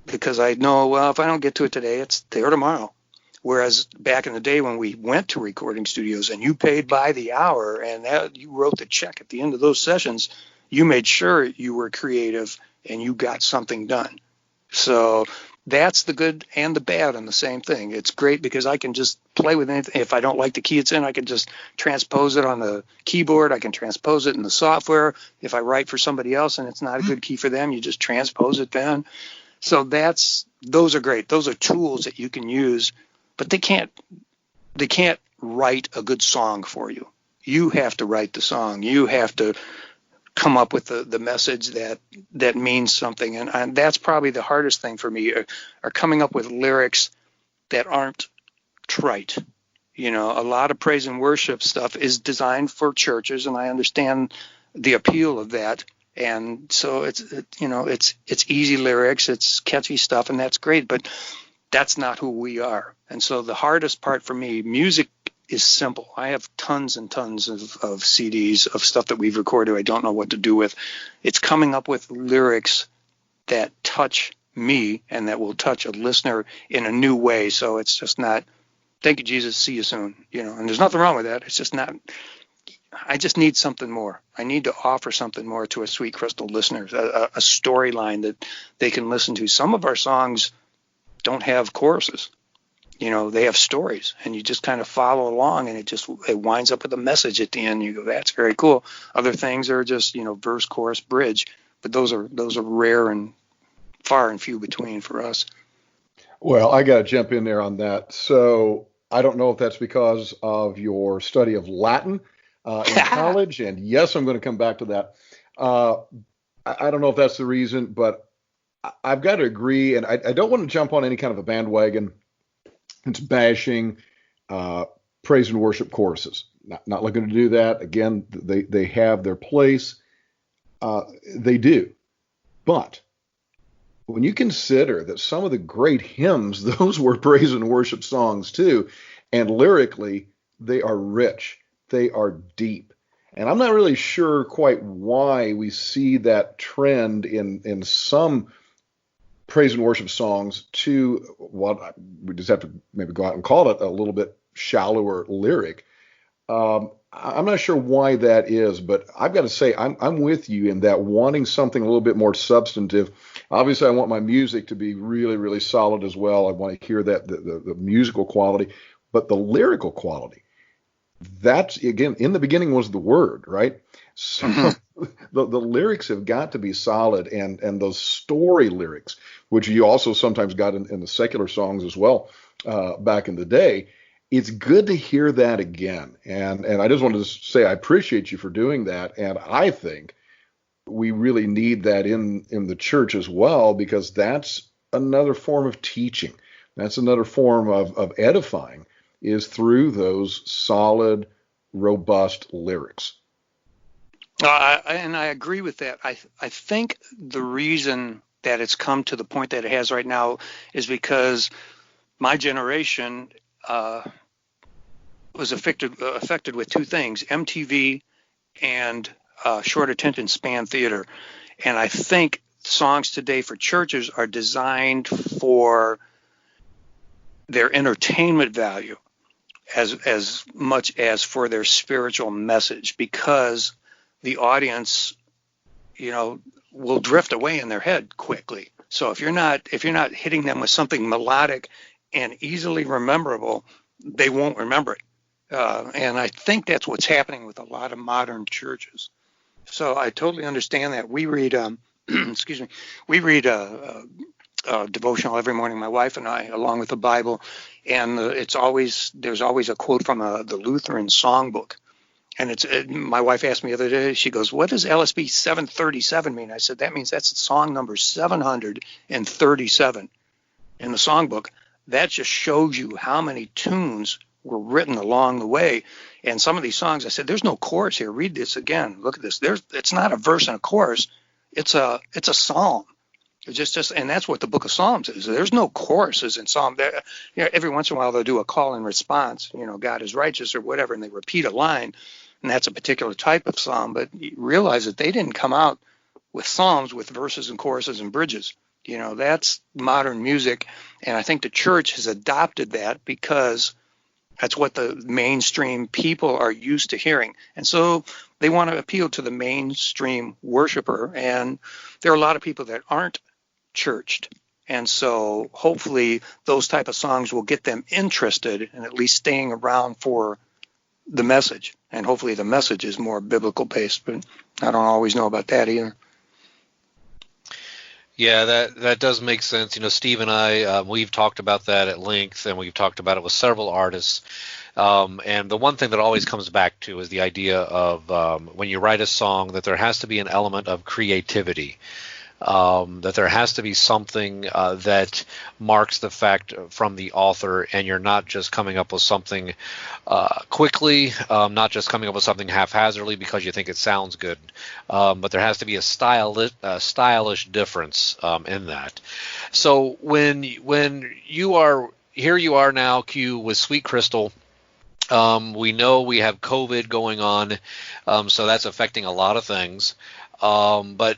because I know, well, if I don't get to it today, it's there tomorrow. Whereas back in the day when we went to recording studios and you paid by the hour and you wrote the check at the end of those sessions, you made sure you were creative and you got something done. So that's the good and the bad on the same thing. It's great because I can just play with anything. If I don't like the key it's in, I can just transpose it on the keyboard. I can transpose it in the software. If I write for somebody else and it's not a good key for them, you just transpose it then. So those are great. Those are tools that you can use. But they can't write a good song for you. You have to write the song. You have to come up with the message that means something. And that's probably the hardest thing for me, are coming up with lyrics that aren't trite. You know, a lot of praise and worship stuff is designed for churches, and I understand the appeal of that. And so it's easy lyrics, it's catchy stuff, and that's great, but that's not who we are. And so the hardest part for me, music is simple. I have tons and tons of CDs of stuff that we've recorded I don't know what to do with. It's coming up with lyrics that touch me and that will touch a listener in a new way. So it's just not, thank you, Jesus, see you soon. You know, and there's nothing wrong with that. It's just not, I just need something more. I need to offer something more to a Sweet Crystal listener, a storyline that they can listen to. Some of our songs don't have choruses. You know, they have stories, and you just kind of follow along, and it winds up with a message at the end. You go, that's very cool. Other things are just, you know, verse, chorus, bridge, but those are rare and far and few between for us. Well, I got to jump in there on that. So I don't know if that's because of your study of Latin in college, and yes, I'm going to come back to that. I don't know if that's the reason, but I've got to agree, and I don't want to jump on any kind of a bandwagon. It's bashing praise and worship choruses. Not looking to do that. Again, they have their place. They do. But when you consider that some of the great hymns, those were praise and worship songs too, and lyrically, they are rich. They are deep. And I'm not really sure quite why we see that trend in some praise and worship songs to what we just have to maybe go out and call it a little bit shallower lyric. I'm not sure why that is, but I've got to say I'm with you in that, wanting something a little bit more substantive. Obviously, I want my music to be really, really solid as well. I want to hear that the musical quality, but the lyrical quality. That's, again, in the beginning was the word, right? So the lyrics have got to be solid, and those story lyrics, which you also sometimes got in the secular songs as well back in the day. It's good to hear that again. And I just wanted to say I appreciate you for doing that. And I think we really need that in the church as well, because that's another form of teaching. That's another form of edifying, is through those solid, robust lyrics. And I agree with that. I think the reason that it's come to the point that it has right now is because my generation was affected with two things: MTV and short attention span theater. And I think songs today for churches are designed for their entertainment value as much as for their spiritual message, because the audience, you know, will drift away in their head quickly. So if you're not hitting them with something melodic and easily rememberable, they won't remember it. And I think that's what's happening with a lot of modern churches. So I totally understand that. We read, we read a devotional every morning, my wife and I, along with the Bible, and there's always a quote from the Lutheran songbook. And my wife asked me the other day, she goes, what does LSB 737 mean? I said, that means that's song number 737 in the songbook. That just shows you how many tunes were written along the way. And some of these songs, I said, there's no chorus here. Read this again. Look at this. It's not a verse and a chorus. It's a psalm. It's just, and that's what the book of Psalms is. There's no choruses in Psalm. You know, every once in a while they'll do a call and response, you know, God is righteous or whatever, and they repeat a line, and that's a particular type of psalm. But you realize that they didn't come out with psalms with verses and choruses and bridges. You know, that's modern music, and I think the church has adopted that because that's what the mainstream people are used to hearing. And so they want to appeal to the mainstream worshiper, and there are a lot of people that aren't churched. And so hopefully those type of songs will get them interested and at least staying around for the message. And hopefully the message is more biblical based, but I don't always know about that either. Yeah, that does make sense. You know, Steve and I, we've talked about that at length, and we've talked about it with several artists. And the one thing that always comes back to is the idea of when you write a song that there has to be an element of creativity. that there has to be something that marks the fact from the author, and you're not just coming up with something quickly, not just coming up with something haphazardly because you think it sounds good, but there has to be a stylish difference in that. So when you are here, you are now, Q, with Sweet Crystal. We know we have COVID going on, so that's affecting a lot of things. But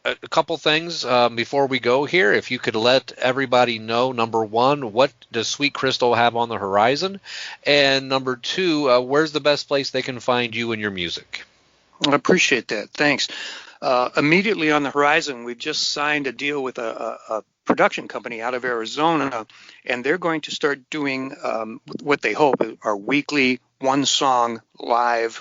a couple things before we go here, if you could let everybody know, number one, what does Sweet Crystal have on the horizon? And number two, where's the best place they can find you and your music? I appreciate that. Thanks. Immediately on the horizon, we've just signed a deal with a production company out of Arizona, and they're going to start doing what they hope are weekly one-song live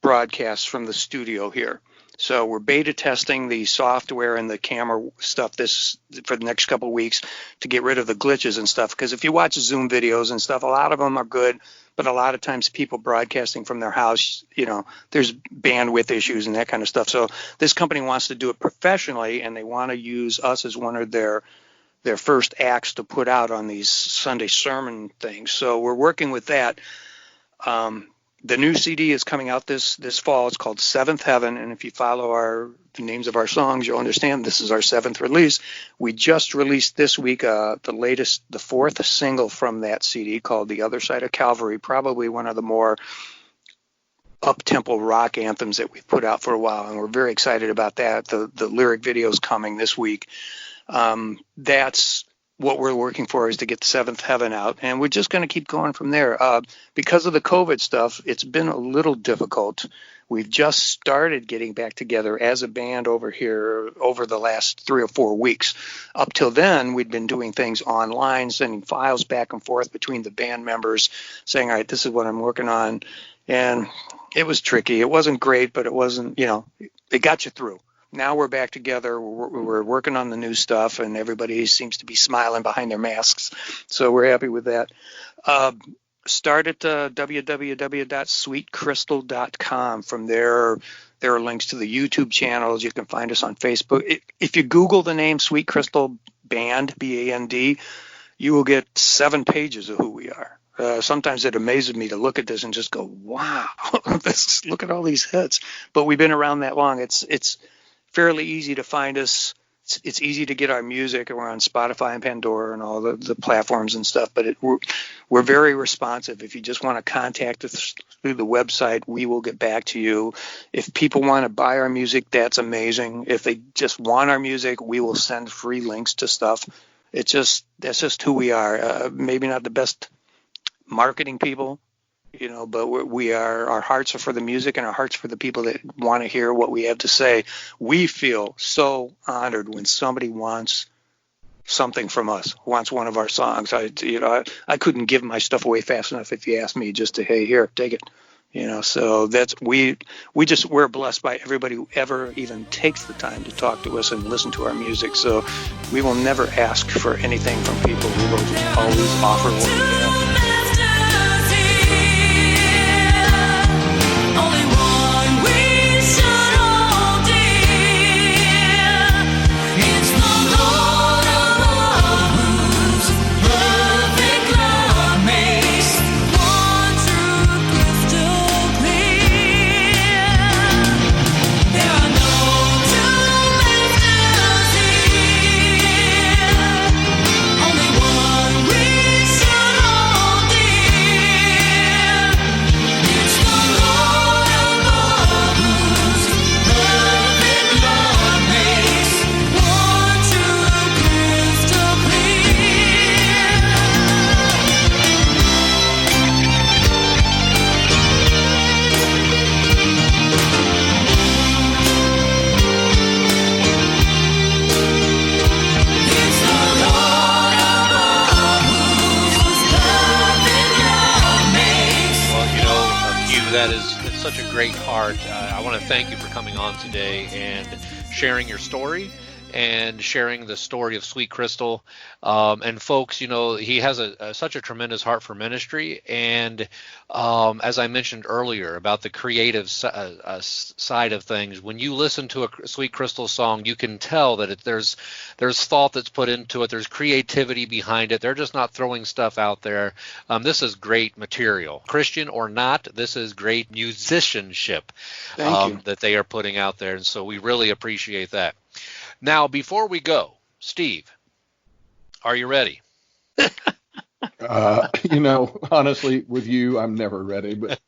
broadcasts from the studio here. So we're beta testing the software and the camera stuff for the next couple of weeks to get rid of the glitches and stuff. Because if you watch Zoom videos and stuff, a lot of them are good, but a lot of times people broadcasting from their house, there's bandwidth issues and that kind of stuff. So this company wants to do it professionally, and they want to use us as one of their first acts to put out on these Sunday sermon things. So we're working with that. The new CD is coming out this fall. It's called Seventh Heaven, and if you follow the names of our songs, you'll understand this is our seventh release. We just released this week the fourth single from that CD called The Other Side of Calvary, probably one of the more up-tempo rock anthems that we've put out for a while, and we're very excited about that. The lyric video is coming this week. That's what we're working for, is to get the Seventh Heaven out, and we're just going to keep going from there. Because of the COVID stuff, it's been a little difficult. We've just started getting back together as a band over here over the last 3 or 4 weeks. Up till then, we'd been doing things online, sending files back and forth between the band members, saying, all right, this is what I'm working on. And it was tricky. It wasn't great, but it wasn't, it got you through. Now we're back together. We're working on the new stuff, and everybody seems to be smiling behind their masks. So we're happy with that. Start at www.sweetcrystal.com. From there are links to the YouTube channels. You can find us on Facebook. If you Google the name Sweet Crystal Band, B-A-N-D, you will get 7 pages of who we are. Sometimes it amazes me to look at this and just go, wow, look at all these hits. But we've been around that long. It's fairly easy to find us. It's easy to get our music, and we're on Spotify and Pandora and all the platforms and stuff. But we're very responsive. If you just want to contact us through the website, we will get back to you. If people want to buy our music, that's amazing. If they just want our music, we will send free links to stuff. That's just who we are. Maybe not the best marketing people, but our hearts are for the music, and our hearts for the people that want to hear what we have to say. We feel so honored when somebody wants something from us, wants one of our songs. I couldn't give my stuff away fast enough if you asked me just to, hey, here, take it. So that's we're blessed by everybody who ever even takes the time to talk to us and listen to our music. So we will never ask for anything from people. We will just always offer what we have. Such a great heart. I want to thank you for coming on today and sharing your story and sharing the story of Sweet Crystal. And folks, he has such a tremendous heart for ministry. And as I mentioned earlier about the creative side of things, when you listen to a Sweet Crystal song, you can tell that there's thought that's put into it. There's creativity behind it. They're just not throwing stuff out there. This is great material. Christian or not, this is great musicianship that they are putting out there. And so we really appreciate that. Now, before we go, Steve, are you ready? Honestly, with you, I'm never ready. But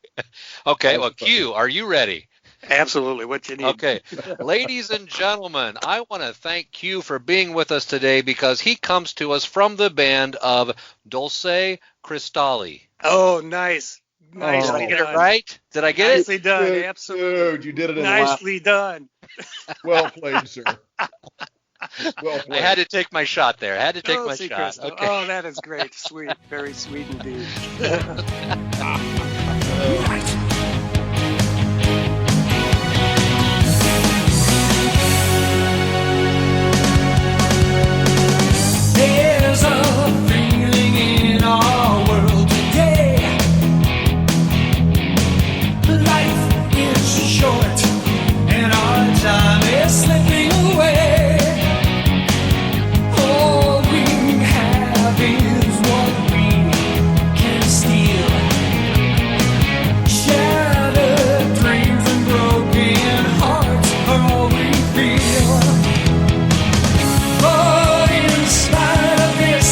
okay, well, Q, are you ready? Absolutely. What you need. Okay. Ladies and gentlemen, I want to thank Q for being with us today because he comes to us from the band of Dulce Cristalli. Oh, nice. Nice. Did I get it right? Did I get Nicely done. Absolutely. Dude, you did it in nicely done. Well played, sir. Well played. I had to take my shot there. I had to take my shot. Crystal. Okay. Oh, that is great. Sweet. Very sweet indeed. There's a feeling in our world today. Life is short and our time is slipping away. All we have is what we can steal. Shattered dreams and broken hearts are all we feel. But in spite of this,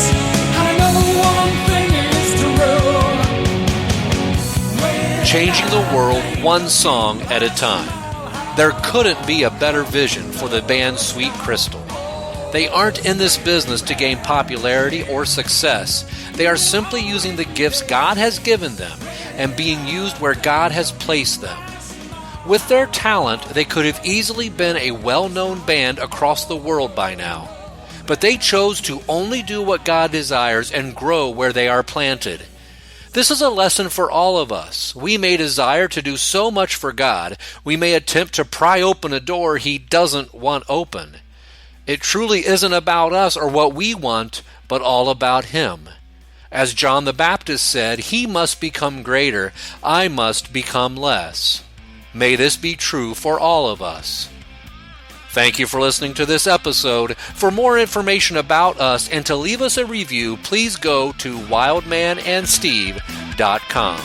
I know one thing is true. Changing the world one song at a time. There couldn't be a better vision for the band Sweet Crystal. They aren't in this business to gain popularity or success. They are simply using the gifts God has given them and being used where God has placed them. With their talent, they could have easily been a well-known band across the world by now. But they chose to only do what God desires and grow where they are planted. This is a lesson for all of us. We may desire to do so much for God, we may attempt to pry open a door He doesn't want open. It truly isn't about us or what we want, but all about Him. As John the Baptist said, He must become greater, I must become less. May this be true for all of us. Thank you for listening to this episode. For more information about us and to leave us a review, please go to wildmanandsteve.com.